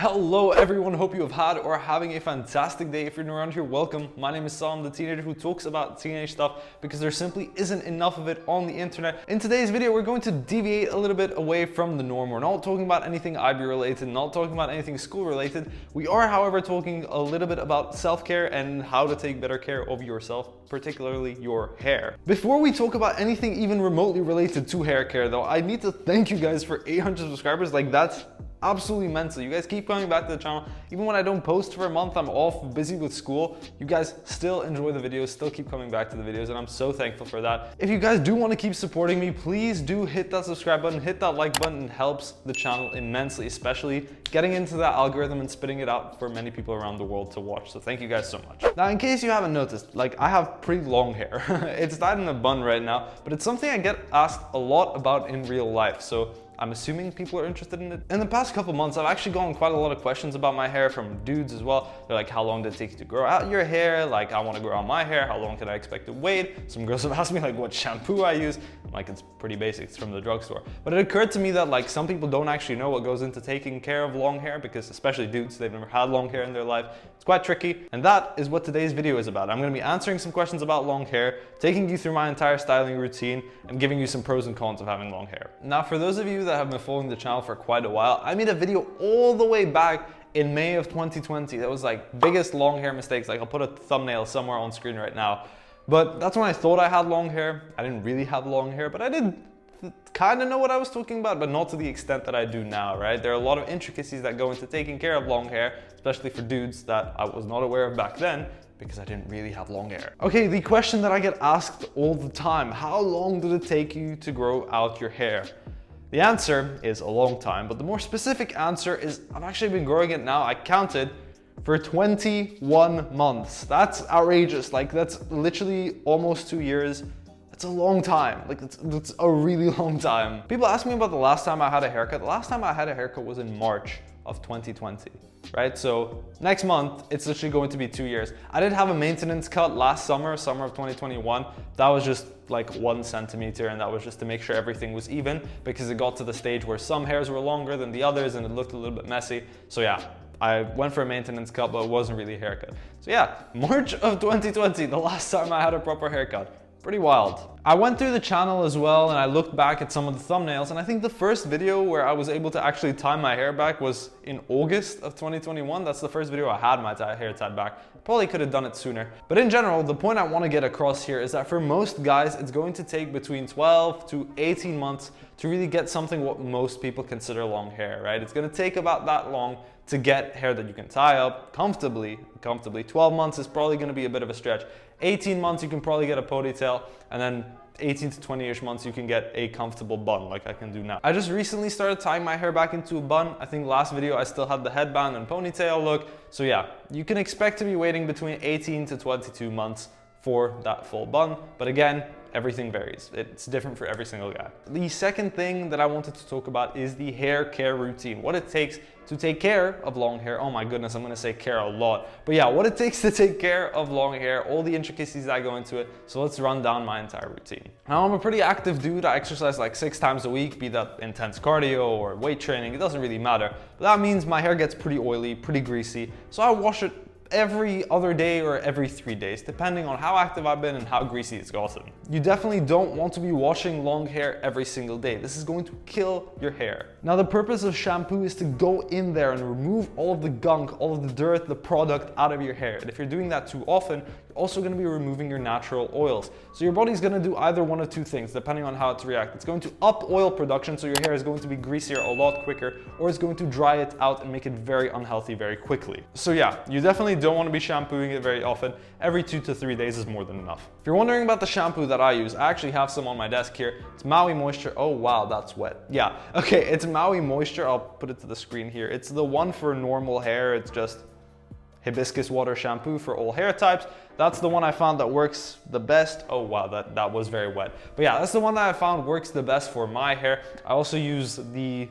Hello everyone, hope you have had or are having a fantastic day. If you're new around here, welcome. My name is Sam, the teenager who talks about teenage stuff because there simply isn't enough of it on the internet. In today's video, we're going to deviate a little bit away from the norm. We're not talking about anything IB related, not talking about anything school related. We are, however, talking a little bit about self-care and how to take better care of yourself, particularly your hair. Before we talk about anything even remotely related to hair care though, I need to thank you guys for 800 subscribers. Like, that's absolutely mental. You guys keep coming back to the channel. Even when I don't post for a month, I'm off busy with school, you guys still enjoy the videos, still keep coming back to the videos, and I'm so thankful for that. If you guys do want to keep supporting me, please do hit that subscribe button, hit that like button. It helps the channel immensely, especially getting into that algorithm and spitting it out for many people around the world to watch. So thank you guys so much. Now, in case you haven't noticed, like, I have pretty long hair. It's tied in a bun right now, but it's something I get asked a lot about in real life. So I'm assuming people are interested in it. In the past couple months, I've actually gotten quite a lot of questions about my hair from dudes as well. They're like, how long did it take you to grow out your hair? Like, I want to grow out my hair. How long can I expect to wait? Some girls have asked me like what shampoo I use. I'm like, it's pretty basic, it's from the drugstore. But it occurred to me that like some people don't actually know what goes into taking care of long hair, because especially dudes, they've never had long hair in their life. It's quite tricky. And that is what today's video is about. I'm going to be answering some questions about long hair, taking you through my entire styling routine, and giving you some pros and cons of having long hair. Now, for those of you that have been following the channel for quite a while, I made a video all the way back in May of 2020. That was like biggest long hair mistakes. Like, I'll put a thumbnail somewhere on screen right now. But that's when I thought I had long hair. I didn't really have long hair, but I did kind of know what I was talking about, but not to the extent that I do now, right? There are a lot of intricacies that go into taking care of long hair, especially for dudes, that I was not aware of back then, because I didn't really have long hair. Okay, the question that I get asked all the time: how long did it take you to grow out your hair? The answer is a long time, but the more specific answer is I've actually been growing it now, I counted, for 21 months. That's outrageous. Like, that's literally almost 2 years. It's a long time. Like, that's a really long time. People ask me about the last time I had a haircut. The last time I had a haircut was in March of 2020, right? So next month, it's literally going to be 2 years. I did have a maintenance cut last summer of 2021. That was just like 1 centimeter, and that was just to make sure everything was even, because it got to the stage where some hairs were longer than the others and it looked a little bit messy. So yeah, I went for a maintenance cut, but it wasn't really a haircut. So yeah, March of 2020, the last time I had a proper haircut. Pretty wild. I went through the channel as well and I looked back at some of the thumbnails, and I think the first video where I was able to actually tie my hair back was in August of 2021. That's the first video I had my hair tied back. Probably could have done it sooner. But in general, the point I want to get across here is that for most guys, it's going to take between 12 to 18 months to really get something what most people consider long hair, right? It's going to take about that long to get hair that you can tie up comfortably. 12 months is probably going to be a bit of a stretch. 18 months, you can probably get a ponytail, and then 18 to 20-ish months, you can get a comfortable bun like I can do now. I just recently started tying my hair back into a bun. I think last video I still had the headband and ponytail look. So yeah, you can expect to be waiting between 18 to 22 months for that full bun. But again, everything varies. It's different for every single guy. The second thing that I wanted to talk about is the hair care routine. What it takes to take care of long hair. Oh my goodness, I'm gonna say care a lot. But yeah, what it takes to take care of long hair, all the intricacies that go into it. So let's run down my entire routine. Now, I'm a pretty active dude. I exercise like 6 times a week, be that intense cardio or weight training, it doesn't really matter. But that means my hair gets pretty oily, pretty greasy. So I wash it every other day or every 3 days, depending on how active I've been and how greasy it's gotten. You definitely don't want to be washing long hair every single day. This is going to kill your hair. Now, the purpose of shampoo is to go in there and remove all of the gunk, all of the dirt, the product out of your hair. And if you're doing that too often, you're also going to be removing your natural oils. So your body's going to do either one of two things, depending on how it's reacting. It's going to up oil production, so your hair is going to be greasier a lot quicker, or it's going to dry it out and make it very unhealthy very quickly. So yeah, you definitely don't want to be shampooing it very often. Every 2 to 3 days is more than enough. If you're wondering about the shampoo that I use, I actually have some on my desk here. It's Maui Moisture. Oh wow, that's wet. Yeah, okay, it's Maui Moisture. I'll put it to the screen here. It's the one for normal hair. It's just hibiscus water shampoo for all hair types. That's the one I found that works the best. Oh wow, that was very wet. But yeah, that's the one that I found works the best for my hair. I also use the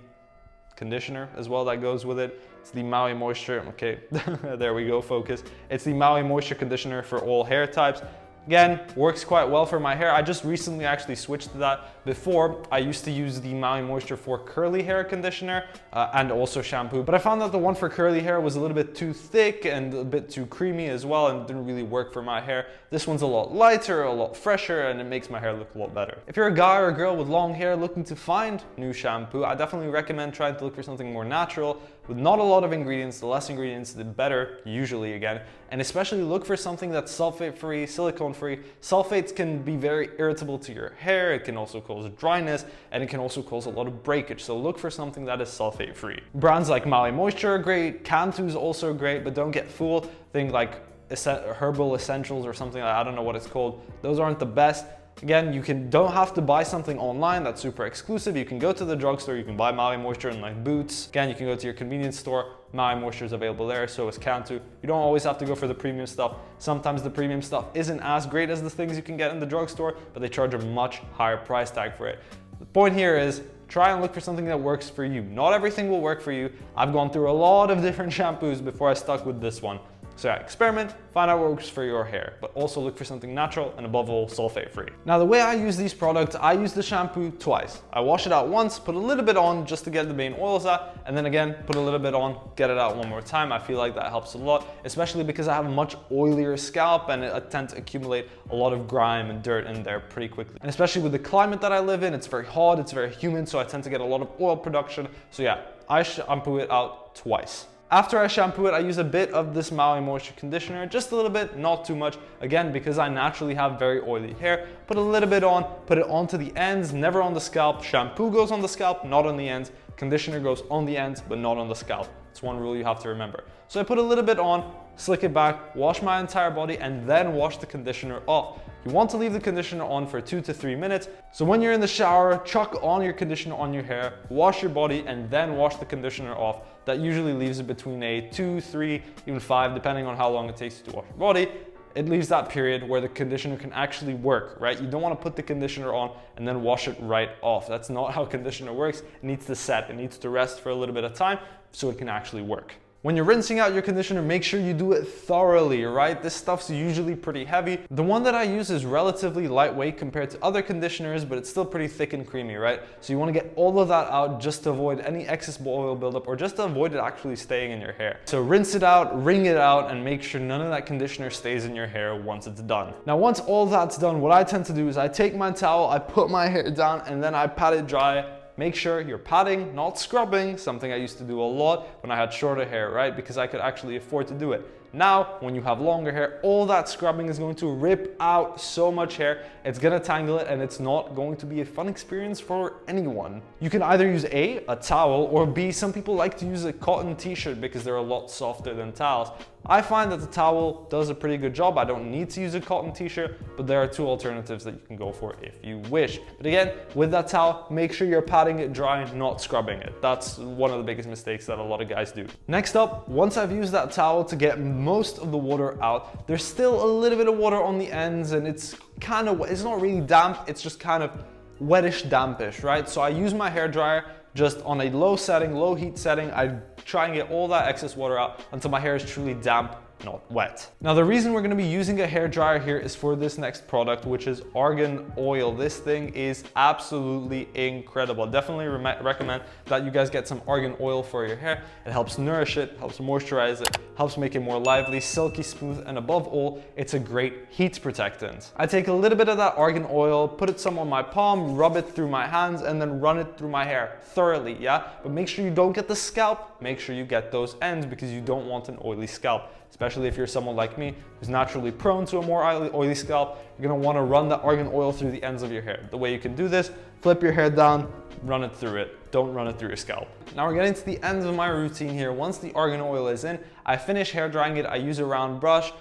conditioner as well that goes with it. It's the Maui Moisture. Okay, there we go, focus. It's the Maui Moisture conditioner for all hair types. Again, works quite well for my hair. I just recently actually switched to that Before, I used to use the Maui Moisture for curly hair conditioner and also shampoo, but I found that the one for curly hair was a little bit too thick and a bit too creamy as well, and didn't really work for my hair. This one's a lot lighter, a lot fresher, and it makes my hair look a lot better. If you're a guy or a girl with long hair looking to find new shampoo, I definitely recommend trying to look for something more natural with not a lot of ingredients. The less ingredients, the better, usually again, and especially look for something that's sulfate-free, silicone-free. Sulfates can be very irritable to your hair. It can also cause dryness, and it can also cause a lot of breakage. So look for something that is sulfate-free. Brands like Maui Moisture are great, Cantu is also great, but don't get fooled. Think like Herbal Essentials or something, I don't know what it's called. Those aren't the best. Again, you don't have to buy something online that's super exclusive. You can go to the drugstore, you can buy Maui Moisture in like Boots. Again, you can go to your convenience store. Maui Moisture is available there, so is Cantu. You don't always have to go for the premium stuff. Sometimes the premium stuff isn't as great as the things you can get in the drugstore, but they charge a much higher price tag for it. The point here is, try and look for something that works for you. Not everything will work for you. I've gone through a lot of different shampoos before I stuck with this one. So yeah, experiment, find out what works for your hair, but also look for something natural and above all, sulfate-free. Now, the way I use these products, I use the shampoo twice. I wash it out once, put a little bit on just to get the main oils out, and then again, put a little bit on, get it out one more time. I feel like that helps a lot, especially because I have a much oilier scalp and I tend to accumulate a lot of grime and dirt in there pretty quickly. And especially with the climate that I live in, it's very hot, it's very humid, so I tend to get a lot of oil production. So yeah, I shampoo it out twice. After I shampoo it, I use a bit of this Maui Moisture conditioner, just a little bit, not too much. Again, because I naturally have very oily hair, put a little bit on, put it onto the ends, never on the scalp. Shampoo goes on the scalp, not on the ends. Conditioner goes on the ends, but not on the scalp. It's one rule you have to remember. So I put a little bit on, slick it back, wash my entire body, and then wash the conditioner off. You want to leave the conditioner on for 2 to 3 minutes. So when you're in the shower, chuck on your conditioner on your hair, wash your body, and then wash the conditioner off. That usually leaves it between a 2, 3, even 5, depending on how long it takes you to wash your body. It leaves that period where the conditioner can actually work, right? You don't want to put the conditioner on and then wash it right off. That's not how conditioner works. It needs to set, it needs to rest for a little bit of time so it can actually work. When you're rinsing out your conditioner, make sure you do it thoroughly, right? This stuff's usually pretty heavy. The one that I use is relatively lightweight compared to other conditioners, but it's still pretty thick and creamy, right? So you want to get all of that out just to avoid any excess oil buildup or just to avoid it actually staying in your hair. So rinse it out, wring it out, and make sure none of that conditioner stays in your hair once it's done. Now, once all that's done, what I tend to do is I take my towel, I put my hair down, and then I pat it dry. Make sure you're patting, not scrubbing, something I used to do a lot when I had shorter hair, right? Because I could actually afford to do it. Now, when you have longer hair, all that scrubbing is going to rip out so much hair. It's gonna tangle it, and it's not going to be a fun experience for anyone. You can either use A, a towel, or B, some people like to use a cotton t-shirt because they're a lot softer than towels. I find that the towel does a pretty good job. I don't need to use a cotton t-shirt, but there are 2 alternatives that you can go for if you wish. But again, with that towel, make sure you're patting it dry, not scrubbing it. That's one of the biggest mistakes that a lot of guys do. Next up, once I've used that towel to get most of the water out, there's still a little bit of water on the ends, and it's not really damp, it's just kind of wettish, dampish, right? So I use my hair dryer just on a low setting, low heat setting. I try and get all that excess water out until my hair is truly damp, not wet. Now, the reason we're gonna be using a hair dryer here is for this next product, which is argan oil. This thing is absolutely incredible. Definitely recommend that you guys get some argan oil for your hair. It helps nourish it, helps moisturize it, helps make it more lively, silky smooth, and above all, it's a great heat protectant. I take a little bit of that argan oil, put it some on my palm, rub it through my hands, and then run it through my hair thoroughly, yeah? But make sure you don't get the scalp, make sure you get those ends because you don't want an oily scalp. Especially if you're someone like me who's naturally prone to a more oily scalp, you're gonna wanna run that argan oil through the ends of your hair. The way you can do this, flip your hair down, run it through it. Don't run it through your scalp. Now we're getting to the end of my routine here. Once the argan oil is in, I finish hair drying it. I use a round brush,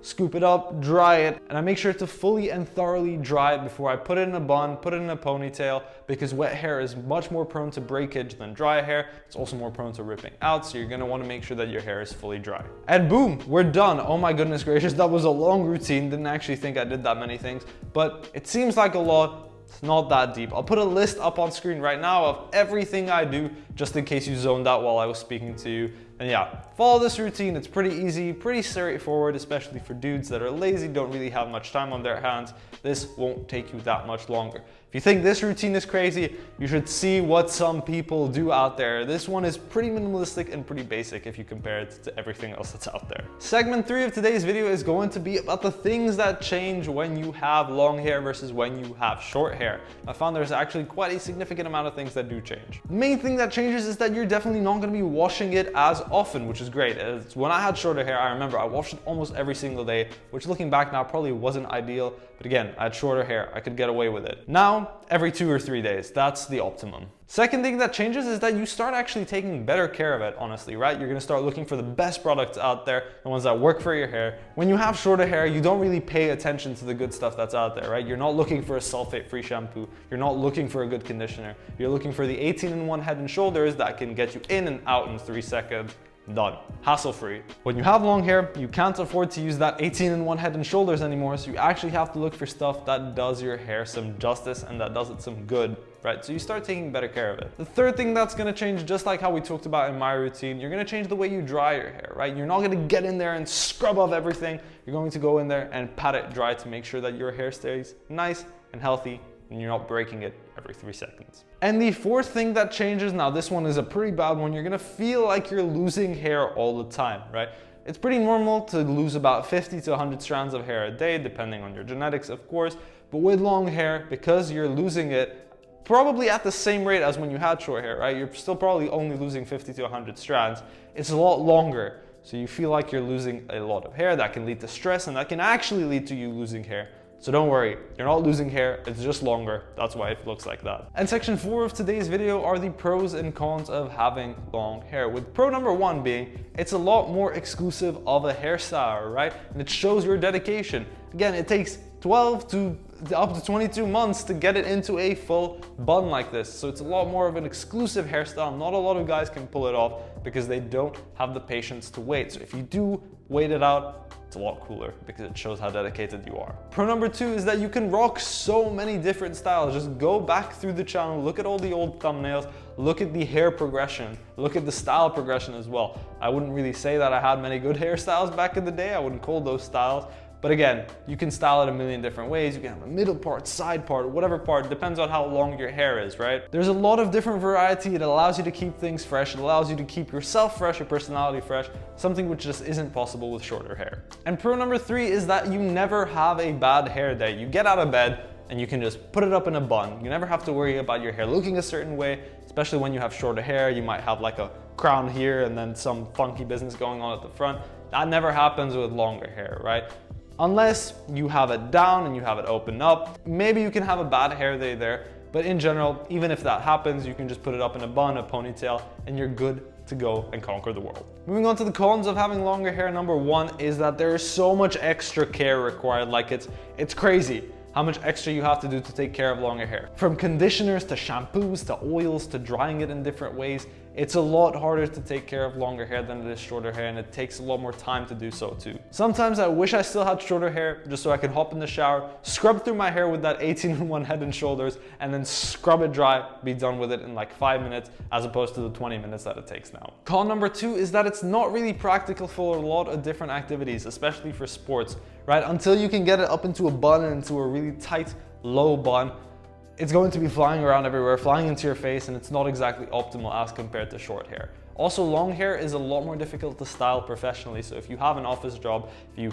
scoop it up, dry it, and I make sure to fully and thoroughly dry it before I put it in a bun, put it in a ponytail, because wet hair is much more prone to breakage than dry hair. It's also more prone to ripping out, so you're gonna wanna make sure that your hair is fully dry. And boom, we're done. Oh my goodness gracious, that was a long routine. Didn't actually think I did that many things, but it seems like a lot. It's not that deep. I'll put a list up on screen right now of everything I do, just in case you zoned out while I was speaking to you. And yeah, follow this routine. It's pretty easy, pretty straightforward, especially for dudes that are lazy, don't really have much time on their hands. This won't take you that much longer. If you think this routine is crazy, you should see what some people do out there. This one is pretty minimalistic and pretty basic if you compare it to everything else that's out there. Segment 3 of today's video is going to be about the things that change when you have long hair versus when you have short hair. I found there's actually quite a significant amount of things that do change. The main thing that changes is that you're definitely not going to be washing it as often, which is great. When I had shorter hair, I remember I washed it almost every single day, which looking back now probably wasn't ideal. But again, I had shorter hair, I could get away with it. Now, every 2 or 3 days, that's the optimum. Second thing that changes is that you start actually taking better care of it, honestly, right? You're gonna start looking for the best products out there, the ones that work for your hair. When you have shorter hair, you don't really pay attention to the good stuff that's out there, right? You're not looking for a sulfate-free shampoo. You're not looking for a good conditioner. You're looking for the 18-in-1 Head and Shoulders that can get you in and out in 3 seconds. Done. Hassle-free. When you have long hair, you can't afford to use that 18-in-1 Head and Shoulders anymore, so you actually have to look for stuff that does your hair some justice and that does it some good, right? So you start taking better care of it. The third thing that's gonna change, just like how we talked about in my routine, you're gonna change the way you dry your hair, right? You're not gonna get in there and scrub off everything. You're going to go in there and pat it dry to make sure that your hair stays nice and healthy and you're not breaking it every 3 seconds. And the fourth thing that changes, now this one is a pretty bad one, you're gonna feel like you're losing hair all the time, right? It's pretty normal to lose about 50 to 100 strands of hair a day, depending on your genetics, of course. But with long hair, because you're losing it probably at the same rate as when you had short hair, right? You're still probably only losing 50 to 100 strands. It's a lot longer, so you feel like you're losing a lot of hair. That can lead to stress, and that can actually lead to you losing hair. So don't worry, you're not losing hair, it's just longer. That's why it looks like that. And section 4 of today's video are the pros and cons of having long hair. With pro number 1 being, it's a lot more exclusive of a hairstyle, right? And it shows your dedication. Again, it takes 12 to up to 22 months to get it into a full bun like this. So it's a lot more of an exclusive hairstyle. Not a lot of guys can pull it off because they don't have the patience to wait. So if you do wait it out, it's a lot cooler because it shows how dedicated you are. Pro number 2 is that you can rock so many different styles. Just go back through the channel, look at all the old thumbnails, look at the hair progression, look at the style progression as well. I wouldn't really say that I had many good hairstyles back in the day. I wouldn't call those styles. But again, you can style it a million different ways. You can have a middle part, side part, whatever part, depends on how long your hair is, right? There's a lot of different variety. It allows you to keep things fresh. It allows you to keep yourself fresh, your personality fresh, something which just isn't possible with shorter hair. And pro number 3 is that you never have a bad hair day. You get out of bed and you can just put it up in a bun. You never have to worry about your hair looking a certain way, especially when you have shorter hair. You might have like a crown here and then some funky business going on at the front. That never happens with longer hair, right? Unless you have it down and you have it open up, maybe you can have a bad hair day there, but in general, even if that happens, you can just put it up in a bun, a ponytail, and you're good to go and conquer the world. Moving on to the cons of having longer hair, number 1 is that there is so much extra care required. Like it's crazy how much extra you have to do to take care of longer hair. From conditioners to shampoos to oils to drying it in different ways, it's a lot harder to take care of longer hair than it is shorter hair, and it takes a lot more time to do so too. Sometimes I wish I still had shorter hair just so I could hop in the shower, scrub through my hair with that 18-in-1 Head and Shoulders, and then scrub it dry, be done with it in like 5 minutes as opposed to the 20 minutes that it takes now. Con number 2 is that it's not really practical for a lot of different activities, especially for sports, right? Until you can get it up into a bun and into a really tight, low bun, it's going to be flying around everywhere, flying into your face, and it's not exactly optimal as compared to short hair. Also, long hair is a lot more difficult to style professionally. So if you have an office job, if you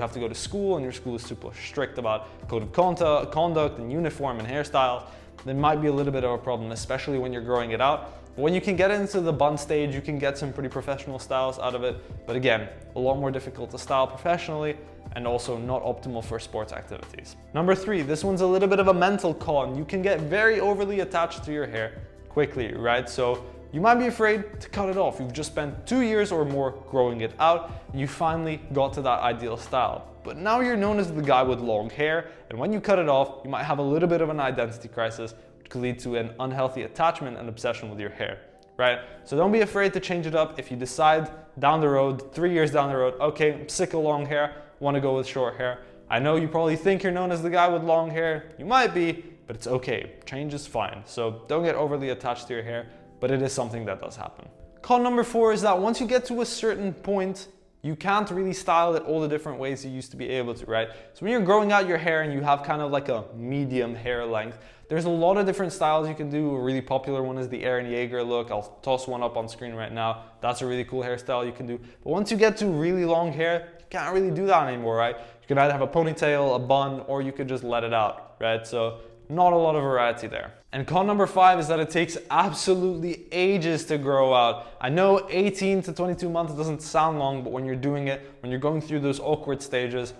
have to go to school and your school is super strict about code of conduct and uniform and hairstyles, then it might be a little bit of a problem, especially when you're growing it out. But when you can get into the bun stage, you can get some pretty professional styles out of it. But again, a lot more difficult to style professionally and also not optimal for sports activities. Number 3, this one's a little bit of a mental con. You can get very overly attached to your hair quickly, right? So you might be afraid to cut it off. You've just spent 2 years or more growing it out, and you finally got to that ideal style. But now you're known as the guy with long hair, and when you cut it off, you might have a little bit of an identity crisis, which could lead to an unhealthy attachment and obsession with your hair, right? So don't be afraid to change it up. If you decide down the road, 3 years down the road, okay, I'm sick of long hair, want to go with short hair. I know you probably think you're known as the guy with long hair. You might be, but it's okay. Change is fine. So don't get overly attached to your hair, but it is something that does happen. Con number 4 is that once you get to a certain point, you can't really style it all the different ways you used to be able to, right? So when you're growing out your hair and you have kind of like a medium hair length, there's a lot of different styles you can do. A really popular one is the Aaron Yeager look. I'll toss one up on screen right now. That's a really cool hairstyle you can do. But once you get to really long hair, you can't really do that anymore, right? You can either have a ponytail, a bun, or you could just let it out, right? So not a lot of variety there. And con number 5 is that it takes absolutely ages to grow out. I know 18 to 22 months doesn't sound long, but when you're doing it, when you're going through those awkward stages,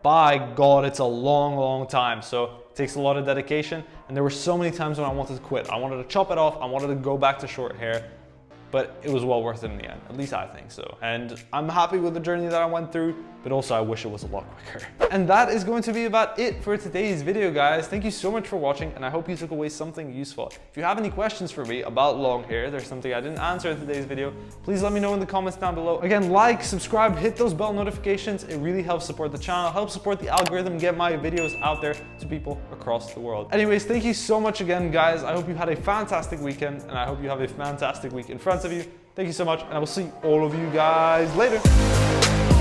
by God, it's a long, long time. So it takes a lot of dedication. And there were so many times when I wanted to quit. I wanted to chop it off. I wanted to go back to short hair. But it was well worth it in the end. At least I think so. And I'm happy with the journey that I went through, but also I wish it was a lot quicker. And that is going to be about it for today's video, guys. Thank you so much for watching, and I hope you took away something useful. If you have any questions for me about long hair, there's something I didn't answer in today's video, please let me know in the comments down below. Again, like, subscribe, hit those bell notifications. It really helps support the channel, helps support the algorithm, get my videos out there to people across the world. Anyways, thank you so much again, guys. I hope you had a fantastic weekend, and I hope you have a fantastic week in front of you. Thank you so much, and I will see all of you guys later.